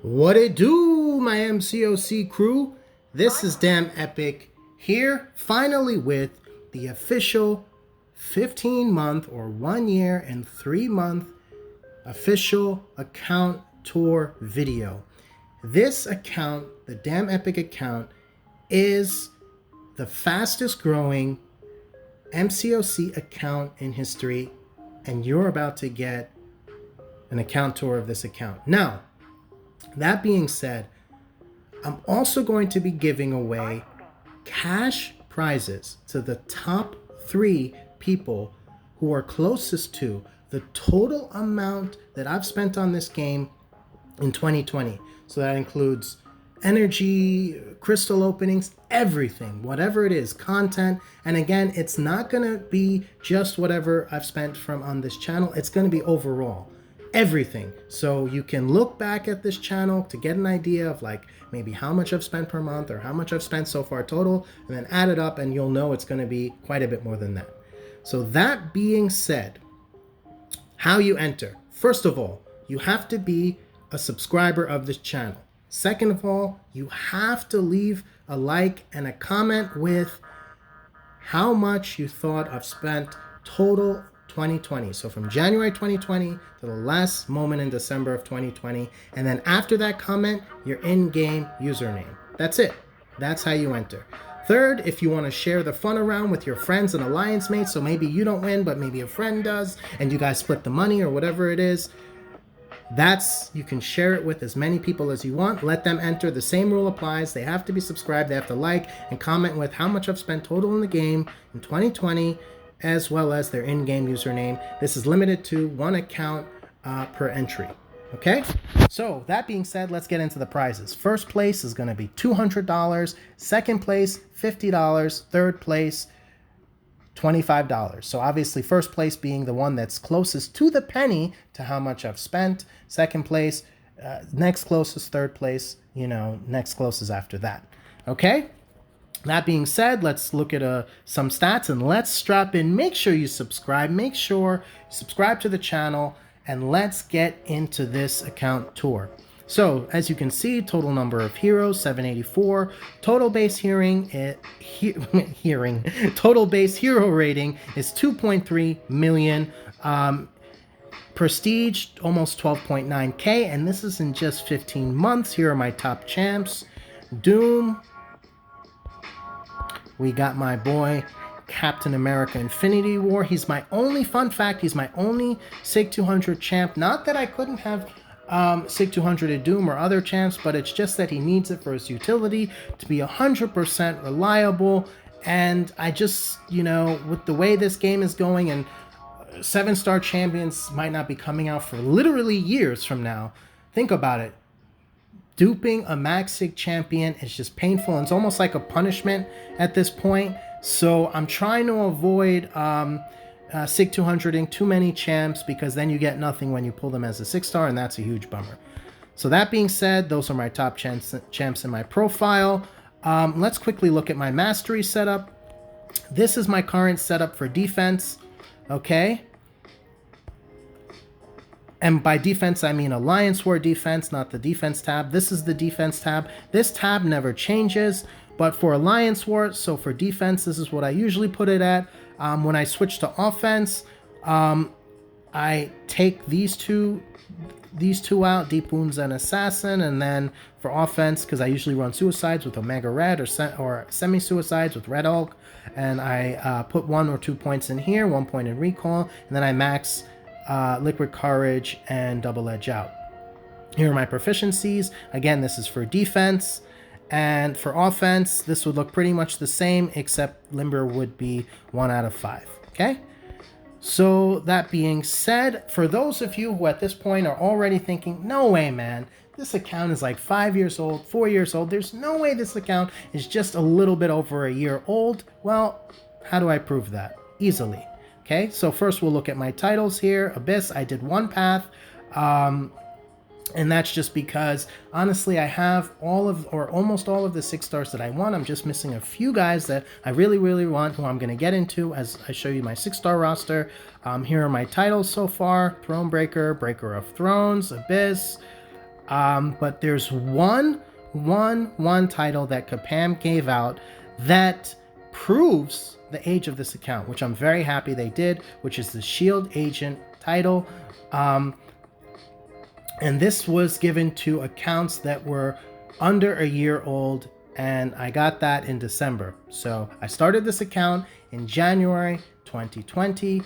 What it do, my MCoC crew? This is DAMNEPIC here, finally with the official 15-month or 1 year and 3-month official account tour video. This account, the DAMNEPIC account, is the fastest growing MCoC account in history, and you're about to get an account tour of this account. Now, that being said, I'm also going to be giving away cash prizes to the top 3 people who are closest to the total amount that I've spent on this game in 2020. So that includes energy, crystal openings, everything, whatever it is, content. And again, it's not going to be just whatever I've spent from on this channel. It's going to be overall. Everything. So you can look back at this channel to get an idea of like maybe how much I've spent per month or how much I've spent so far total, and then add it up and you'll know it's going to be quite a bit more than that. So that being said, how you enter. First of all, you have to be a subscriber of this channel. Second of all, you have to leave a like and a comment with how much you thought I've spent total 2020. So from January 2020 to the last moment in December of 2020. And then after that comment, your in-game username. That's it. That's how you enter. Third, if you want to share the fun around with your friends and alliance mates, so maybe you don't win, but maybe a friend does, and you guys split the money or whatever it is, you can share it with as many people as you want. Let them enter. The same rule applies. They have to be subscribed. They have to like and comment with how much I've spent total in the game in 2020, as well as their in-game username. This is limited to 1 account per entry. Okay, so that being said, let's get into the prizes. First place is going to be $200. Second place, $50. Third place, $25. So obviously first place being the one that's closest to the penny to how much I've spent. Second place, next closest. Third place, next closest after that. Okay. That being said, let's look at some stats and let's strap in. Make sure you subscribe. Make sure you subscribe to the channel, and let's get into this account tour. So as you can see, total number of heroes 784. Total base total base hero rating is 2.3 million. Prestige almost 12.9k, and this is in just 15 months. Here are my top champs. Doom. We got my boy Captain America Infinity War. He's my only, fun fact, he's my only SIG 200 champ. Not that I couldn't have SIG 200 at Doom or other champs, but it's just that he needs it for his utility to be 100% reliable. And I just, with the way this game is going, and 7-star champions might not be coming out for literally years from now. Think about it. Duping a max SIG champion is just painful, and it's almost like a punishment at this point. So I'm trying to avoid SIG 200ing too many champs, because then you get nothing when you pull them as a 6-star, and that's a huge bummer. So that being said, those are my top champs in my profile. Let's quickly look at my mastery setup. This is my current setup for defense. Okay. And by defense, I mean Alliance War defense, not the defense tab. This is the defense tab. This tab never changes, but for Alliance War, so for defense, this is what I usually put it at. When I switch to offense, I take these two out, Deep Wounds and Assassin, and then for offense, because I usually run Suicides with Omega Red or Semi-Suicides with Red Hulk, and I put 1 or 2 points in here, 1 point in Recall, and then I max Liquid Courage and Double Edge out. Here are my proficiencies. Again, this is for defense, and for offense, this would look pretty much the same, except Limber would be 1 out of 5. Okay. So that being said, for those of you who at this point are already thinking, no way, man, this account is like 5 years old, 4 years old. There's no way this account is just a little bit over a year old. Well, how do I prove that? Easily. Okay, so first we'll look at my titles here. Abyss, I did 1 path, and that's just because, honestly, I have almost all of the 6 stars that I want. I'm just missing a few guys that I really, really want, who I'm going to get into as I show you my 6-star roster. Here are my titles so far: Thronebreaker, Breaker of Thrones, Abyss, But there's one title that Kabam gave out that proves the age of this account, which I'm very happy they did, which is the Shield Agent title. And this was given to accounts that were under a year old, and I got that in December. So I started this account in January 2020.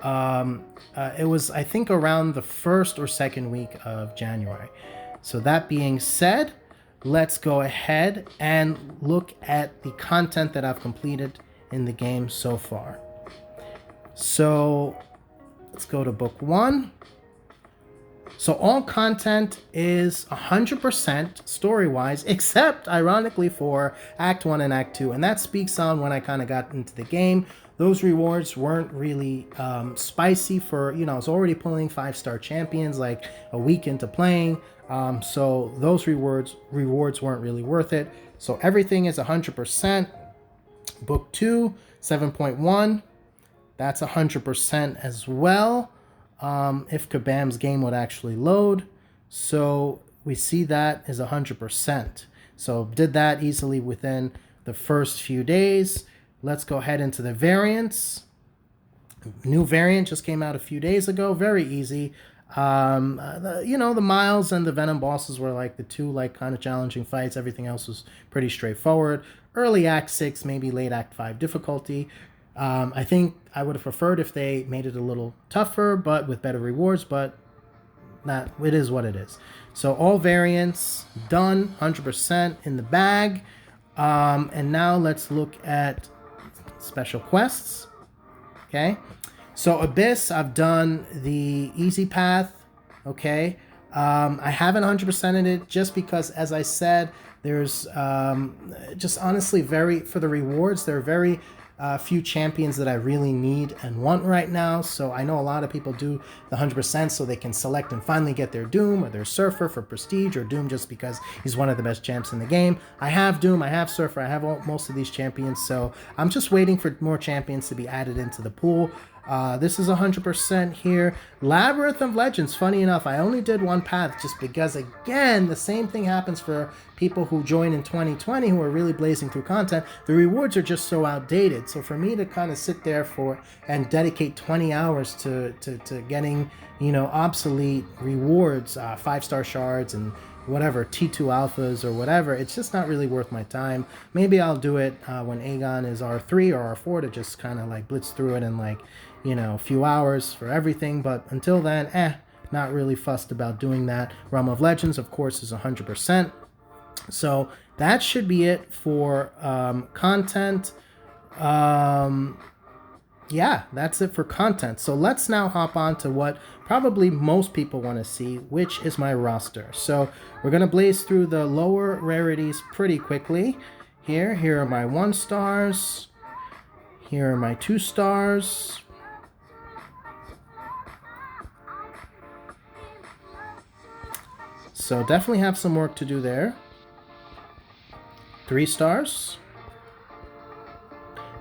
It was, I think, around the first or second week of January. So that being said, let's go ahead and look at the content that I've completed in the game so far. So let's go to book 1. So all content is 100% story-wise, except, ironically, for Act 1 and Act 2. And that speaks on when I kind of got into the game. Those rewards weren't really spicy for, I was already pulling 5-star champions like a week into playing. So those rewards weren't really worth it. So everything is 100%. Book 2, 7.1, that's 100% as well. If Kabam's game would actually load. So we see that is 100%. So did that easily within the first few days. Let's go ahead into the variants. New variant just came out a few days ago. Very easy. The Miles and the Venom bosses were like the two kind of challenging fights. Everything else was pretty straightforward. Early Act 6, maybe late Act 5 difficulty. I think I would have preferred if they made it a little tougher, but with better rewards, but it is what it is. So all variants done, 100% in the bag. And now let's look at special quests. Okay. So Abyss, I've done the easy path. Okay. I haven't 100%ed it just because, as I said, there's just honestly for the rewards, there are very few champions that I really need and want right now. So I know a lot of people do the 100% so they can select and finally get their Doom or their Surfer for prestige, or Doom just because he's one of the best champs in the game. I have Doom, I have Surfer, I have most of these champions. So I'm just waiting for more champions to be added into the pool. This is 100% here. Labyrinth of Legends, funny enough, I only did one path just because, again, the same thing happens for people who join in 2020 who are really blazing through content. The rewards are just so outdated. So for me to kind of sit there and dedicate 20 hours to getting, obsolete rewards, 5-star shards and whatever, T2 alphas or whatever, it's just not really worth my time. Maybe I'll do it when Aegon is R3 or R4 to just kind of blitz through it in a few hours for everything. But until then, not really fussed about doing that. Realm of Legends, of course, is 100%. So that should be it for content. Yeah, that's it for content. So let's now hop on to what probably most people want to see, which is my roster. So we're going to blaze through the lower rarities pretty quickly. Here are my 1 stars. Here are my 2 stars. So definitely have some work to do there. 3 stars.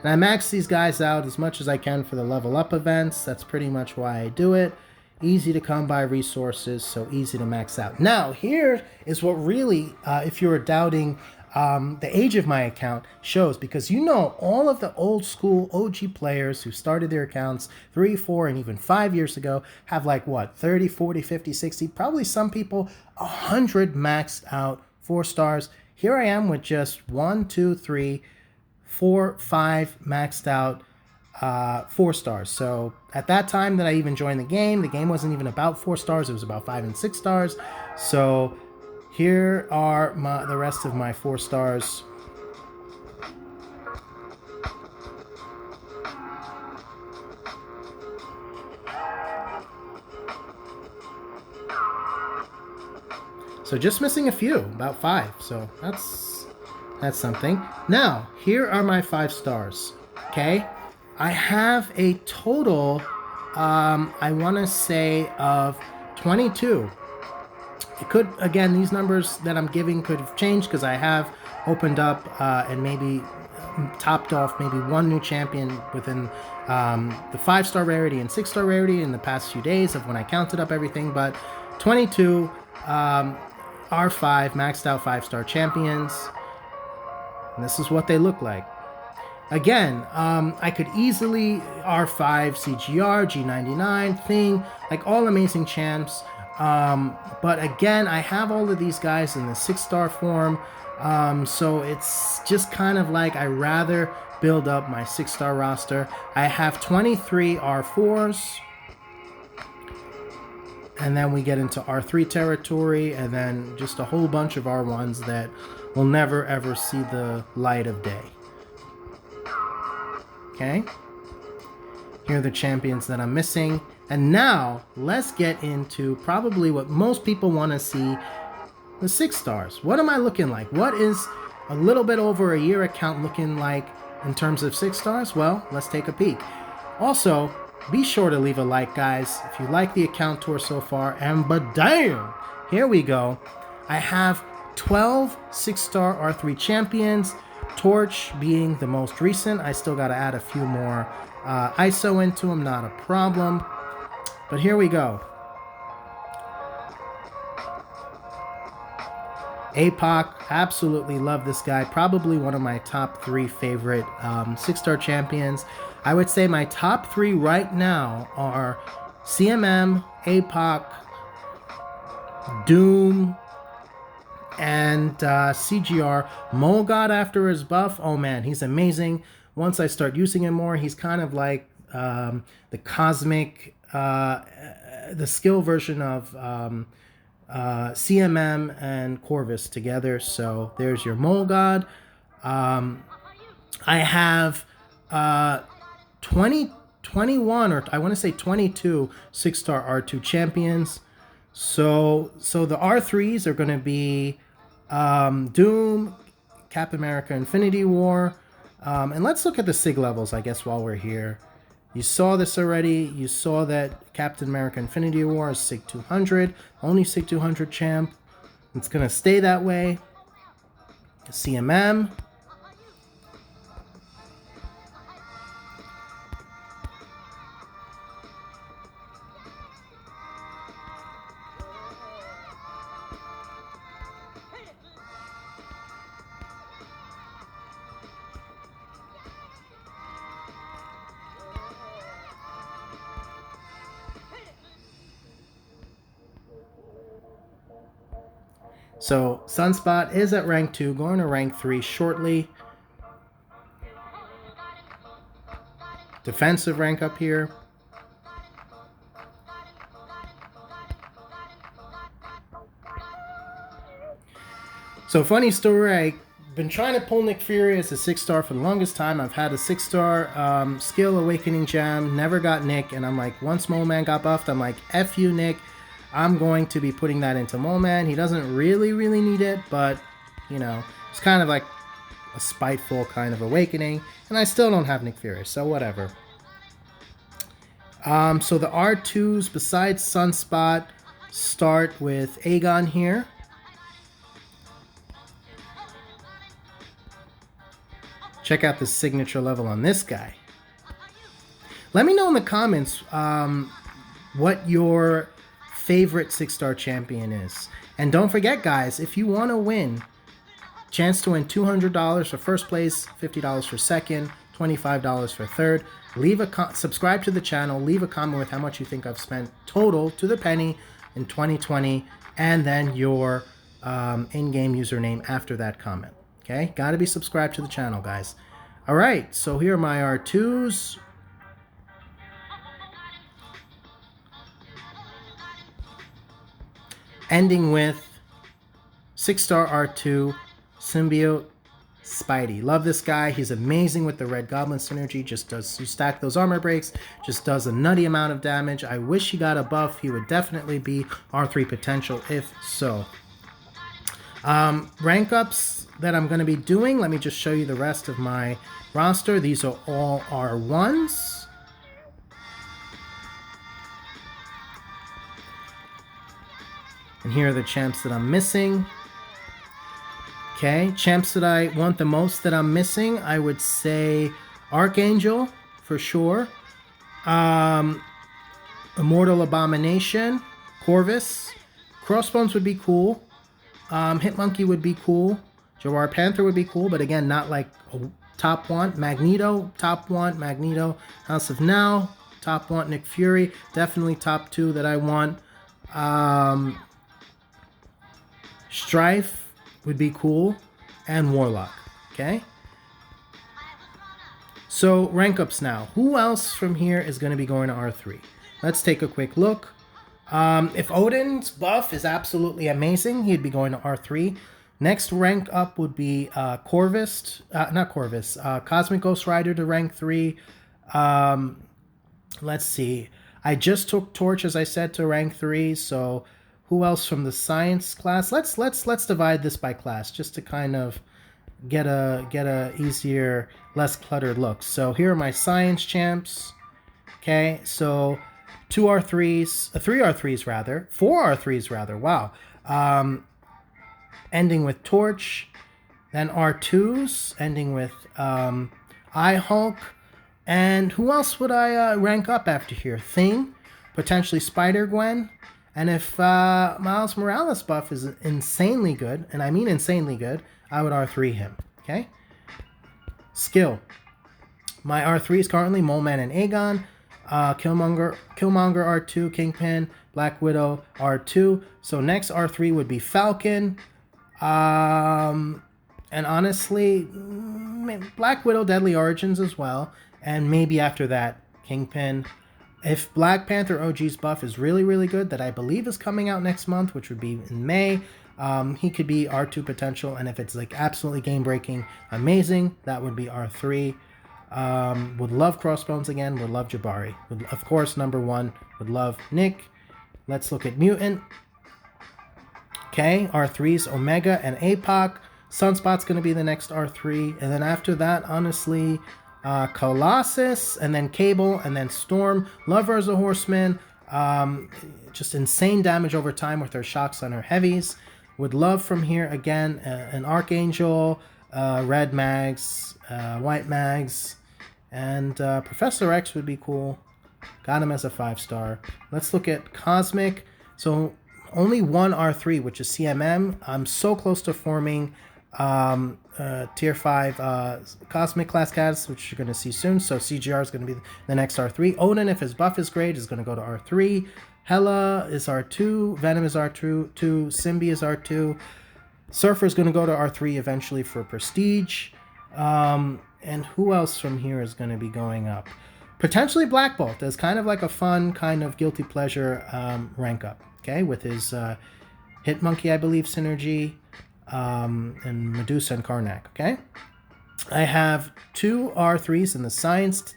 And I max these guys out as much as I can for the level up events. That's pretty much why I do it. Easy to come by resources, so easy to max out. Now, here is what really, if you're doubting the age of my account, shows, because all of the old school OG players who started their accounts 3, 4, and even 5 years ago have 30, 40, 50, 60, probably some people 100 maxed out 4 stars. Here I am with just 1, 2, 3, 4, 5 maxed out 4 stars. So at that time that I even joined the game wasn't even about 4 stars. It was about 5 and 6 stars. So here are the rest of my 4 stars. So just missing a few, about 5. So that's something. Now, here are my 5 stars. Okay? I have a total, I want to say, of 22. It could, again, these numbers that I'm giving could have changed because I have opened up and maybe topped off maybe 1 new champion within the 5-star rarity and 6-star rarity in the past few days of when I counted up everything. But 22, R5 maxed out 5-star champions. And this is what they look like. Again, I could easily R5 CGR, G99, Thing, like all amazing champs. But again, I have all of these guys in the 6-star form. So it's just kind of like I rather build up my 6-star roster. I have 23 R4s. And then we get into R3 territory, and then just a whole bunch of R1s that will never ever see the light of day. Okay, here are the champions that I'm missing. And now let's get into probably what most people want to see, the 6 stars. What am I looking like? What is a little bit over a year account looking like in terms of 6 stars? Well, let's take a peek. Also, be sure to leave a like, guys, if you like the account tour so far. And but damn, here we go. I have 12 6-star R3 champions. Torch being the most recent. I still got to add a few more ISO into them, not a problem. But here we go. MCoC, absolutely love this guy. Probably one of my top 3 favorite 6-star champions. I would say my top 3 right now are CMM, MCoC, Doom, and CGR. Molgod after his buff, oh man, he's amazing. Once I start using him more, he's kind of like the cosmic, the skill version of CMM and Corvus together. So there's your Molgod. I have 21, or I want to say 22 6-star R2 champions. So the R3s are going to be Doom, Captain America Infinity War. And let's look at the SIG levels, I guess, while we're here. You saw this already. You saw that Captain America Infinity War is SIG 200. Only SIG 200 champ. It's going to stay that way. CMM. So Sunspot is at rank 2, going to rank 3 shortly. Defensive rank up here. So funny story, I've been trying to pull Nick Fury as a 6-star for the longest time. I've had a 6-star skill awakening gem, never got Nick, and I'm like, once Mole Man got buffed, I'm like, F you, Nick. I'm going to be putting that into Mole Man. He doesn't really need it, but, you know, it's kind of like a spiteful kind of awakening. And I still don't have Nick Fury, so whatever. So the R2s, besides Sunspot, start with Aegon here. Check out the signature level on this guy. Let me know in the comments what your favorite 6-star champion is. And don't forget, guys, if you want to win, chance to win $200 for first place, $50 for second, $25 for third. Subscribe to the channel, leave a comment with how much you think I've spent total to the penny in 2020, and then your in-game username after that comment. Okay, got to be subscribed to the channel, guys. All right, so here are my R2s. Ending with 6-star R2 Symbiote Spidey. Love this guy. He's amazing with the Red Goblin synergy. Just does, you stack those armor breaks, just does a nutty amount of damage. I wish he got a buff. He would definitely be R3 potential if so. Rank ups that I'm going to be doing. Let me just show you the rest of my roster. These are all R1s. And here are the champs that I'm missing. Okay, champs that I want the most that I'm missing, I would say Archangel, for sure. Immortal Abomination, Corvus. Crossbones would be cool. Hitmonkey would be cool. Jawar Panther would be cool, but again, not like a top one. Magneto, top one. Magneto, House of Now, top one. Nick Fury, definitely top two that I want. Strife would be cool, and Warlock. Okay. So rank ups now. Who else from here is going to be going to R3? Let's take a quick look. If Odin's buff is absolutely amazing, he'd be going to R3. Next rank up would be Cosmic Ghost Rider to rank 3. Let's see. I just took Torch, as I said, to rank 3. So who else from the science class? Let's divide this by class just to kind of get a easier, less cluttered look. So here are my science champs. Okay, so 2 R3s, 3 R3s rather, 4 R3s rather. Wow. Ending with Torch, then R2s, ending with I-Hulk, and who else would I rank up after here? Thing, potentially Spider-Gwen, and if Miles Morales buff is insanely good, and I mean insanely good, I would R3 him, okay? Skill. My R3 is currently Mole Man and Aegon, Killmonger R2, Kingpin, Black Widow R2. So next R3 would be Falcon. And honestly, Black Widow Deadly Origins as well. And maybe after that, Kingpin. If Black Panther OG's buff is really, really good, that I believe is coming out next month, which would be in May, he could be R2 potential. And if it's like absolutely game-breaking, amazing, that would be R3. Would love Crossbones again, would love Jabari. Would, of course, number 1, would love Nick. Let's look at Mutant. Okay, R3's Omega and APOC. Sunspot's going to be the next R3. And then after that, honestly, Colossus, and then Cable, and then Storm. Love her as a Horseman. Just insane damage over time with her shocks on her heavies. Would love from here, again, an Archangel, Red Mags, White Mags, and Professor X would be cool. Got him as a 5-star. Let's look at Cosmic. So only one R3, which is CMM. I'm so close to forming tier 5 Cosmic class cats, which you're going to see soon. So CGR is going to be the next R3. Odin, if his buff is great, is going to go to R3. Hela is R2. Venom is R2. Symbi is R2. Surfer is going to go to R3 eventually for Prestige. And who else from here is going to be going up? Potentially Black Bolt as kind of like a fun, kind of guilty pleasure rank up. Okay, with his Hitmonkey, I believe, synergy, and Medusa and Karnak. Okay, I have 2 R3s in the science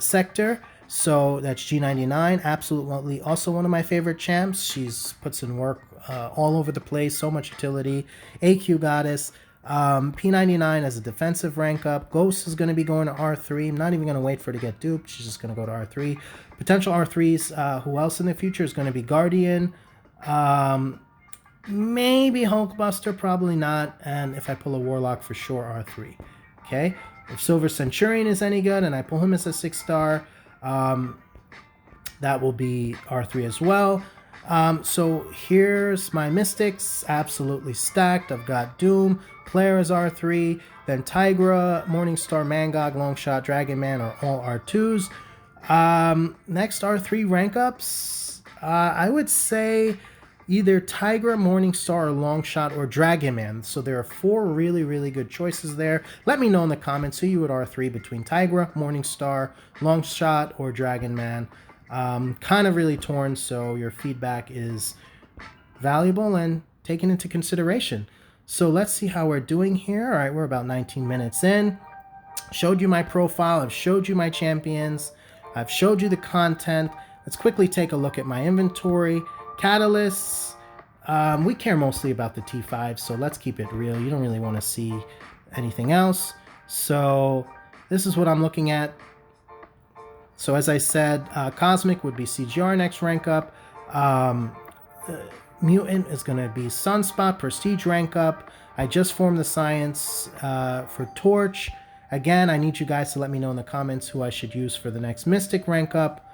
sector. So that's G99, absolutely also one of my favorite champs. She's puts in work all over the place, so much utility. AQ Goddess, P99 as a defensive rank up. Ghost is going to be going to R3. I'm not even going to wait for her to get duped. She's just going to go to R3. Potential R3s, who else in the future is going to be Guardian, maybe Hulkbuster, probably not. And if I pull a Warlock, for sure R3. Okay, if Silver Centurion is any good and I pull him as a 6-star, that will be R3 as well. So here's my Mystics, absolutely stacked. I've got Doom, Claire is R3, then Tigra, Morningstar, Mangog, Longshot, Dragon Man are all R2s. Next R3 rank ups, I would say either Tigra, Morningstar, or Longshot, or Dragon Man. So there are 4 really, really good choices there. Let me know in the comments who you would R3 between Tigra, Morningstar, Longshot, or Dragon Man. Kind of really torn, so your feedback is valuable and taken into consideration. So let's see how we're doing here. All right, we're about 19 minutes in. Showed you my profile. I've showed you my champions. I've showed you the content. Let's quickly take a look at my inventory. Catalysts. We care mostly about the T5, so let's keep it real. You don't really want to see anything else. So this is what I'm looking at. So as I said, Cosmic would be CGR next rank up. Mutant is going to be Sunspot, Prestige rank up. I just formed the Science for Torch. Again, I need you guys to let me know in the comments who I should use for the next Mystic rank up.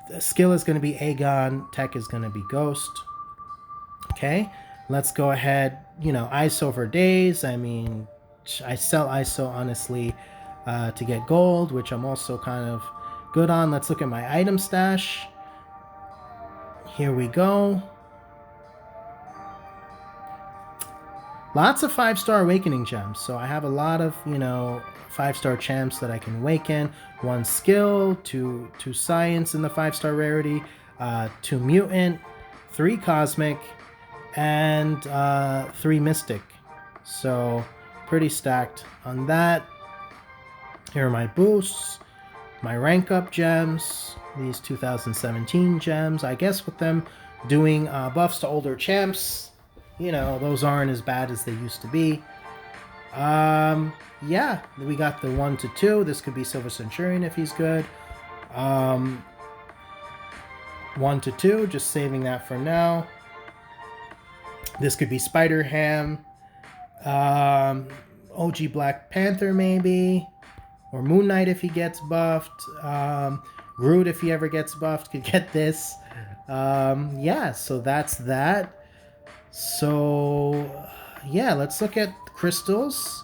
The skill is going to be Aegon. Tech is going to be Ghost. Okay, let's go ahead, you know, ISO for days. I mean, I sell ISO honestly to get gold, which I'm also kind of good on. Let's look at my item stash. Here we go. Lots of 5-star awakening gems. So I have a lot of, you know, 5-star champs that I can awaken. 1 skill, 2 science in the 5-star rarity, 2 mutant, 3 cosmic, and 3 mystic. So pretty stacked on that. Here are my boosts, my rank up gems, these 2017 gems. I guess with them doing buffs to older champs, you know, those aren't as bad as they used to be. Yeah, we got the 1 to 2. This could be Silver Centurion if he's good. 1 to 2, just saving that for now. This could be Spider Ham, OG Black Panther maybe, or Moon Knight if he gets buffed. Groot if he ever gets buffed could get this. Yeah, so that's that. So yeah, let's look at crystals.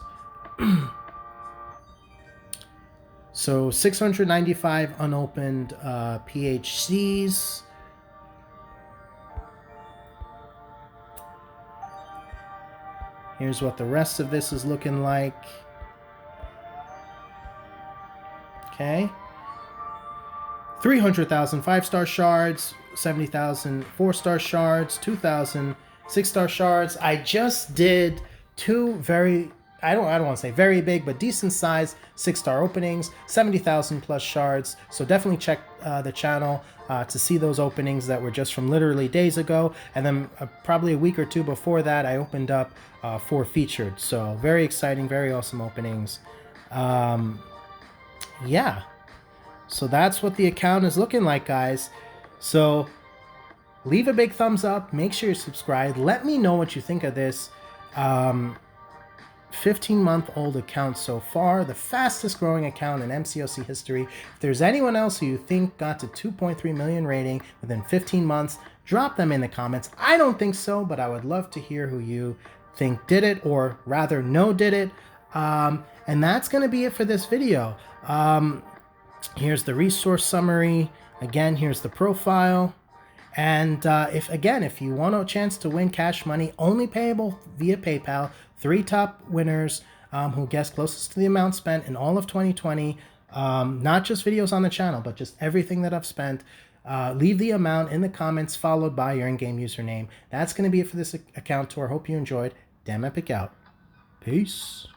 So 695 unopened PHCs. Here's what the rest of this is looking like. Okay. 300,000 5-star shards, 70,000 4-star shards, 2,000 6-star shards. I just did 2 very, I don't want to say very big, but decent size 6-star openings, 70,000 plus shards. So definitely check the channel to see those openings that were just from literally days ago. And then probably a week or 2 before that, I opened up 4 featured. So very exciting, very awesome openings. Yeah. So that's what the account is looking like, guys. So leave a big thumbs up. Make sure you're subscribed. Let me know what you think of this 15-month-old account so far. The fastest growing account in MCoC history. If there's anyone else who you think got to 2.3 million rating within 15 months, drop them in the comments. I don't think so, but I would love to hear who you think did it, or rather did it. And that's going to be it for this video. Here's the resource summary. Again, here's the profile. And if you want a chance to win cash money, only payable via PayPal, 3 top winners who guess closest to the amount spent in all of 2020, not just videos on the channel, but just everything that I've spent. Leave the amount in the comments, followed by your in-game username. That's going to be it for this account tour. Hope you enjoyed. DAMNEPIC out. Peace.